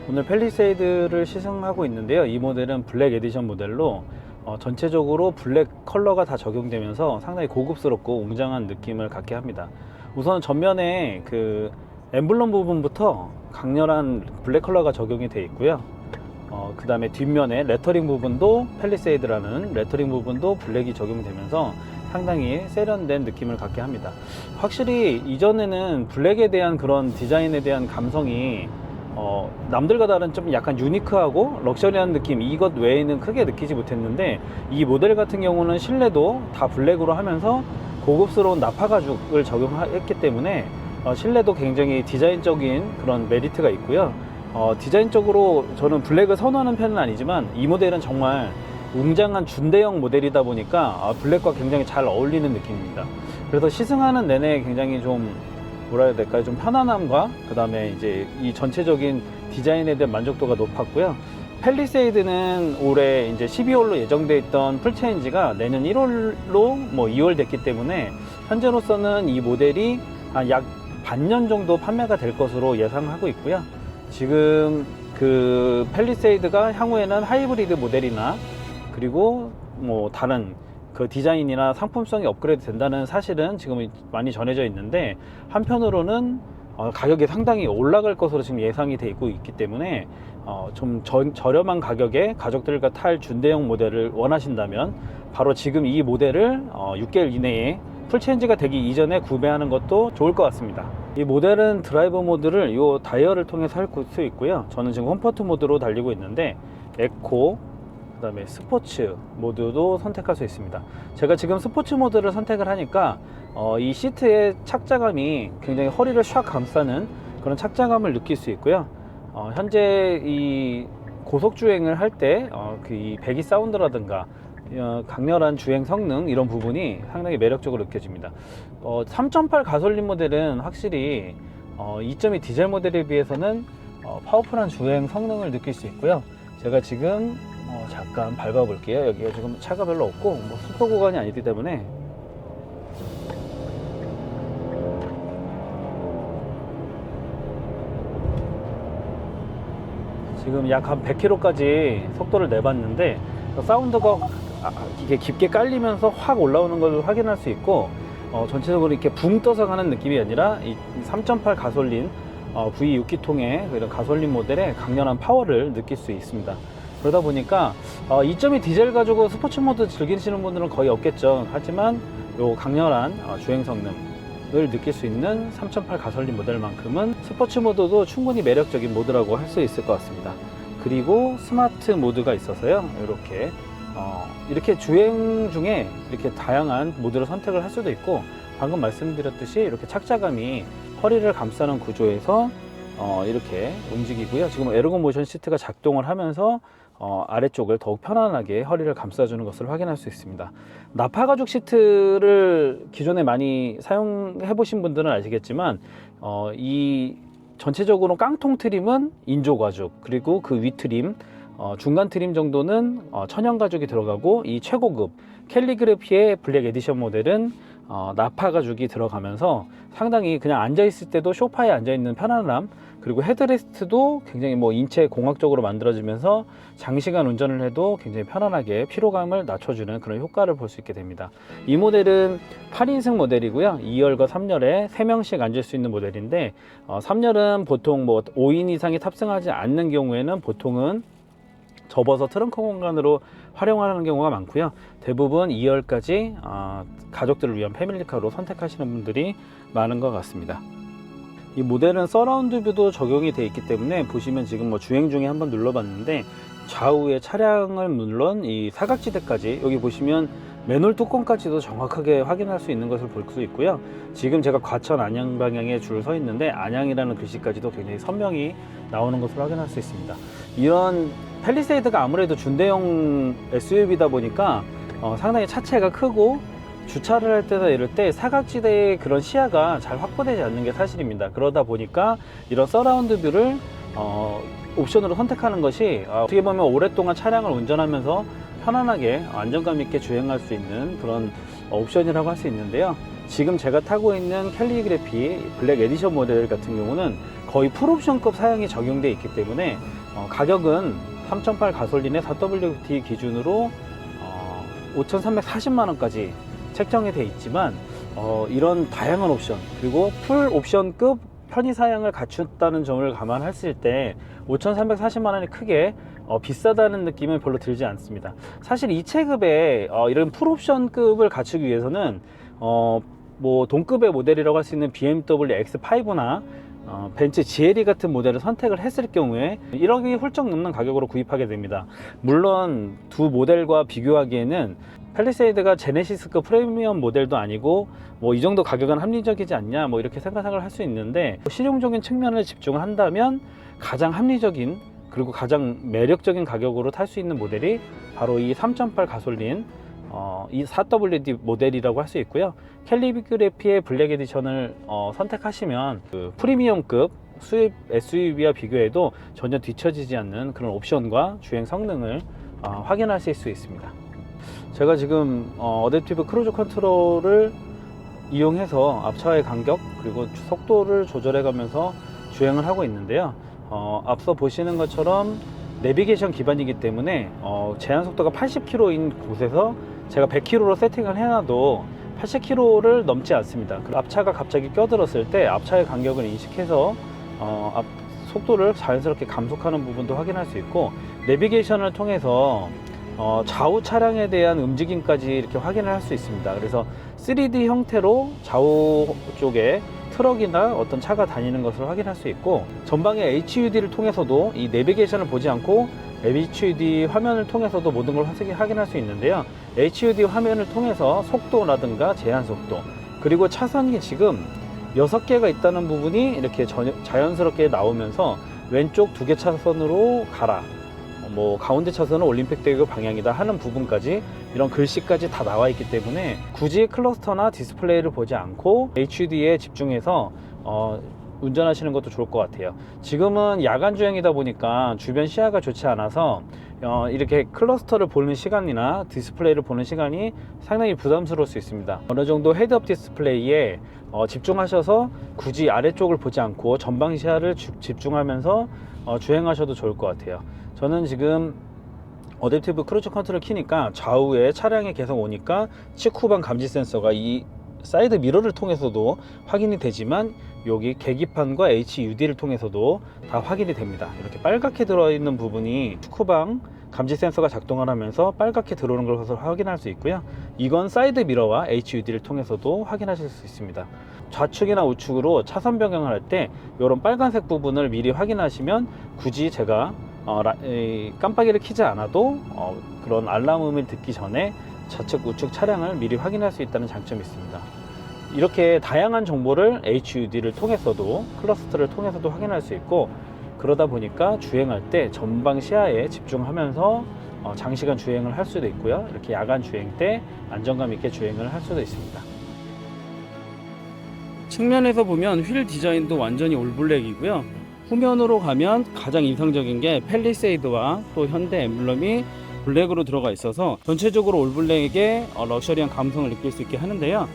오늘 팰리세이드를 시승하고 있는데요. 이 모델은 블랙 에디션 모델로 전체적으로 블랙 컬러가 다 적용되면서 상당히 고급스럽고 웅장한 느낌을 갖게 합니다. 우선 전면에 그 엠블럼 부분부터 강렬한 블랙 컬러가 적용이 되어 있고요. 그 다음에 뒷면에 레터링 부분도 팰리세이드라는 레터링 부분도 블랙이 적용되면서 상당히 세련된 느낌을 갖게 합니다. 확실히 이전에는 블랙에 대한 그런 디자인에 대한 감성이 남들과 다른 좀 약간 유니크하고 럭셔리한 느낌, 이것 외에는 크게 느끼지 못했는데, 이 모델 같은 경우는 실내도 다 블랙으로 하면서 고급스러운 나파 가죽을 적용했기 때문에 실내도 굉장히 디자인적인 그런 메리트가 있고요. 디자인적으로 저는 블랙을 선호하는 편은 아니지만 이 모델은 정말 웅장한 준대형 모델이다 보니까 블랙과 굉장히 잘 어울리는 느낌입니다. 그래서 시승하는 내내 굉장히 좀 뭐라 해야 될까요? 좀 편안함과 그 다음에 이제 이 전체적인 디자인에 대한 만족도가 높았고요. 팰리세이드는 올해 이제 12월로 예정돼 있던 풀체인지가 내년 1월로 뭐 2월 됐기 때문에 현재로서는 이 모델이 약 반년 정도 판매가 될 것으로 예상하고 있고요. 지금 그 팰리세이드가 향후에는 하이브리드 모델이나 그리고 뭐 다른 그 디자인이나 상품성이 업그레이드 된다는 사실은 지금 많이 전해져 있는데, 한편으로는 가격이 상당히 올라갈 것으로 지금 예상이 되고 있기 때문에 좀 저렴한 가격에 가족들과 탈 준대형 모델을 원하신다면 바로 지금 이 모델을 6개월 이내에 풀체인지가 되기 이전에 구매하는 것도 좋을 것 같습니다. 이 모델은 드라이브 모드를 이 다이얼을 통해서 할 수 있고요. 저는 지금 컴포트 모드로 달리고 있는데 에코, 그 다음에 스포츠 모드도 선택할 수 있습니다. 제가 지금 스포츠 모드를 선택을 하니까 이 시트의 착자감이 굉장히 허리를 샥 감싸는 그런 착자감을 느낄 수 있고요. 현재 이 고속주행을 할 때 이 배기 사운드라든가 강렬한 주행 성능, 이런 부분이 상당히 매력적으로 느껴집니다. 3.8 가솔린 모델은 확실히 2.2 디젤 모델에 비해서는 파워풀한 주행 성능을 느낄 수 있고요. 제가 지금 잠깐 밟아 볼게요. 여기가 지금 차가 별로 없고 뭐 속도 구간이 아니기 때문에 지금 약 한 100km까지 속도를 내봤는데 사운드가 이게 깊게 깔리면서 확 올라오는 걸 확인할 수 있고, 전체적으로 이렇게 붕 떠서 가는 느낌이 아니라 이 3.8 가솔린 V6기통의 이런 가솔린 모델의 강렬한 파워를 느낄 수 있습니다. 그러다 보니까 2.2 디젤 가지고 스포츠 모드 즐기시는 분들은 거의 없겠죠. 하지만 요 강렬한 주행 성능을 느낄 수 있는 3.8 가솔린 모델만큼은 스포츠 모드도 충분히 매력적인 모드라고 할 수 있을 것 같습니다. 그리고 스마트 모드가 있어서요, 이렇게 주행 중에 이렇게 다양한 모드를 선택을 할 수도 있고, 방금 말씀드렸듯이 이렇게 착자감이 허리를 감싸는 구조에서 이렇게 움직이고요. 지금 에르고 모션 시트가 작동을 하면서 아래쪽을 더욱 편안하게 허리를 감싸주는 것을 확인할 수 있습니다. 나파 가죽 시트를 기존에 많이 사용해 보신 분들은 아시겠지만 이 전체적으로 깡통 트림은 인조 가죽, 그리고 그 위 트림, 중간 트림 정도는 천연 가죽이 들어가고, 이 최고급 캘리그래피의 블랙 에디션 모델은 나파 가죽이 들어가면서 상당히 그냥 앉아 있을 때도 소파에 앉아 있는 편안함, 그리고 헤드레스트도 굉장히 뭐 인체 공학적으로 만들어지면서 장시간 운전을 해도 굉장히 편안하게 피로감을 낮춰주는 그런 효과를 볼 수 있게 됩니다. 이 모델은 8인승 모델이고요. 2열과 3열에 3명씩 앉을 수 있는 모델인데, 3열은 보통 뭐 5인 이상이 탑승하지 않는 경우에는 보통은 접어서 트렁크 공간으로 활용하는 경우가 많고요. 대부분 2열까지 가족들을 위한 패밀리카로 선택하시는 분들이 많은 것 같습니다. 이 모델은 서라운드 뷰도 적용이 되어 있기 때문에, 보시면 지금 뭐 주행 중에 한번 눌러봤는데 좌우의 차량을 물론 이 사각지대까지, 여기 보시면 맨홀 뚜껑까지도 정확하게 확인할 수 있는 것을 볼 수 있고요. 지금 제가 과천 안양 방향에 줄 서 있는데 안양이라는 글씨까지도 굉장히 선명히 나오는 것을 확인할 수 있습니다. 이런 팰리세이드가 아무래도 준대형 SUV다 보니까 상당히 차체가 크고 주차를 할 때나 이럴 때 사각지대의 그런 시야가 잘 확보되지 않는 게 사실입니다. 그러다 보니까 이런 서라운드 뷰를 옵션으로 선택하는 것이 어떻게 보면 오랫동안 차량을 운전하면서 편안하게 안정감 있게 주행할 수 있는 그런 옵션이라고 할 수 있는데요. 지금 제가 타고 있는 캘리그래피 블랙 에디션 모델 같은 경우는 거의 풀옵션급 사양이 적용되어 있기 때문에 가격은 3.8 가솔린의 4WD 기준으로 5,340만 원까지 책정이 되어 있지만 이런 다양한 옵션 그리고 풀 옵션급 편의 사양을 갖췄다는 점을 감안했을 때 5,340만 원이 크게 비싸다는 느낌은 별로 들지 않습니다. 사실 이 체급에 이런 풀옵션급을 갖추기 위해서는 뭐 동급의 모델이라고 할 수 있는 BMW X5나 벤츠 GLE 같은 모델을 선택을 했을 경우에 1억이 훌쩍 넘는 가격으로 구입하게 됩니다. 물론 두 모델과 비교하기에는 팰리세이드가 제네시스급 프리미엄 모델도 아니고 뭐 이 정도 가격은 합리적이지 않냐 뭐 이렇게 생각을 할 수 있는데, 실용적인 측면을 집중을 한다면 가장 합리적인 그리고 가장 매력적인 가격으로 탈 수 있는 모델이 바로 이 3.8 가솔린 이 4WD 모델이라고 할 수 있고요. 캘리그래피의 블랙 에디션을 선택하시면 그 프리미엄급 수입 SUV와 비교해도 전혀 뒤처지지 않는 그런 옵션과 주행 성능을 확인하실 수 있습니다. 제가 지금 어댑티브 크루즈 컨트롤을 이용해서 앞차와의 간격 그리고 속도를 조절해 가면서 주행을 하고 있는데요. 앞서 보시는 것처럼 내비게이션 기반이기 때문에 제한 속도가 80km인 곳에서 제가 100km로 세팅을 해놔도 80km를 넘지 않습니다. 앞차가 갑자기 껴들었을 때 앞차의 간격을 인식해서 속도를 자연스럽게 감속하는 부분도 확인할 수 있고, 내비게이션을 통해서 좌우 차량에 대한 움직임까지 이렇게 확인을 할 수 있습니다. 그래서 3D 형태로 좌우 쪽에 트럭이나 어떤 차가 다니는 것을 확인할 수 있고, 전방의 HUD를 통해서도 이 내비게이션을 보지 않고 HUD 화면을 통해서도 모든 걸 확인할 수 있는데요. HUD 화면을 통해서 속도라든가 제한 속도, 그리고 차선이 지금 6개가 있다는 부분이 이렇게 자연스럽게 나오면서 왼쪽 2개 차선으로 가라, 뭐 가운데 차선은 올림픽대교 방향이다 하는 부분까지 이런 글씨까지 다 나와 있기 때문에 굳이 클러스터나 디스플레이를 보지 않고 HUD에 집중해서 운전하시는 것도 좋을 것 같아요. 지금은 야간 주행이다 보니까 주변 시야가 좋지 않아서 이렇게 클러스터를 보는 시간이나 디스플레이를 보는 시간이 상당히 부담스러울 수 있습니다. 어느 정도 헤드업 디스플레이에 집중하셔서 굳이 아래쪽을 보지 않고 전방 시야를 집중하면서 주행하셔도 좋을 것 같아요. 저는 지금 어댑티브 크루즈 컨트롤 키니까 좌우에 차량이 계속 오니까 측후방 감지 센서가 이 사이드 미러를 통해서도 확인이 되지만 여기 계기판과 HUD를 통해서도 다 확인이 됩니다. 이렇게 빨갛게 들어있는 부분이 측후방 감지 센서가 작동을 하면서 빨갛게 들어오는 것을 확인할 수 있고요. 이건 사이드 미러와 HUD를 통해서도 확인하실 수 있습니다. 좌측이나 우측으로 차선 변경을 할 때 이런 빨간색 부분을 미리 확인하시면 굳이 제가 깜빡이를 켜지 않아도 그런 알람음을 듣기 전에 좌측 우측 차량을 미리 확인할 수 있다는 장점이 있습니다. 이렇게 다양한 정보를 HUD를 통해서도 클러스터를 통해서도 확인할 수 있고, 그러다 보니까 주행할 때 전방 시야에 집중하면서 장시간 주행을 할 수도 있고요. 이렇게 야간 주행 때 안정감 있게 주행을 할 수도 있습니다. 측면에서 보면 휠 디자인도 완전히 올블랙이고요. 후면으로 가면 가장 인상적인 게 팰리세이드와 또 현대 엠블럼이 블랙으로 들어가 있어서 전체적으로 올블랙의 럭셔리한 감성을 느낄 수 있게 하는데요.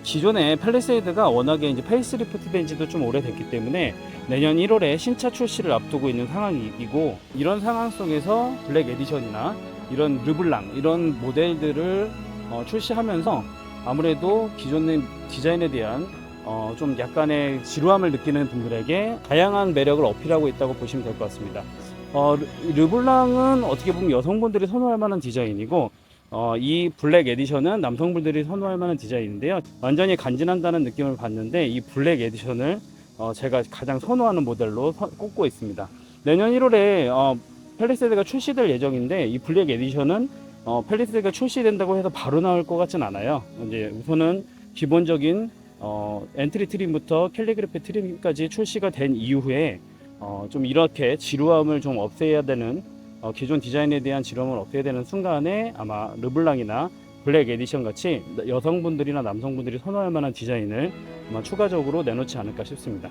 기존의 팰리세이드가 워낙에 이제 페이스리프트 된 지도 좀 오래됐기 때문에 내년 1월에 신차 출시를 앞두고 있는 상황이고, 이런 상황 속에서 블랙 에디션이나 이런 르블랑 이런 모델들을 출시하면서 아무래도 기존의 디자인에 대한 좀 약간의 지루함을 느끼는 분들에게 다양한 매력을 어필하고 있다고 보시면 될 것 같습니다. 르블랑은 어떻게 보면 여성분들이 선호할 만한 디자인이고, 이 블랙 에디션은 남성분들이 선호할 만한 디자인인데요. 완전히 간지난다는 느낌을 받는데 이 블랙 에디션을 제가 가장 선호하는 모델로 꼽고 있습니다. 내년 1월에 팰리세이드가 출시될 예정인데, 이 블랙 에디션은 팰리세이드가 출시된다고 해서 바로 나올 것 같진 않아요. 이제 우선은 기본적인 엔트리 트림부터 캘리그래피 트림까지 출시가 된 이후에 좀 이렇게 지루함을 좀 없애야 되는, 기존 디자인에 대한 지루함을 없애야 되는 순간에 아마 르블랑이나 블랙 에디션 같이 여성분들이나 남성분들이 선호할 만한 디자인을 아마 추가적으로 내놓지 않을까 싶습니다.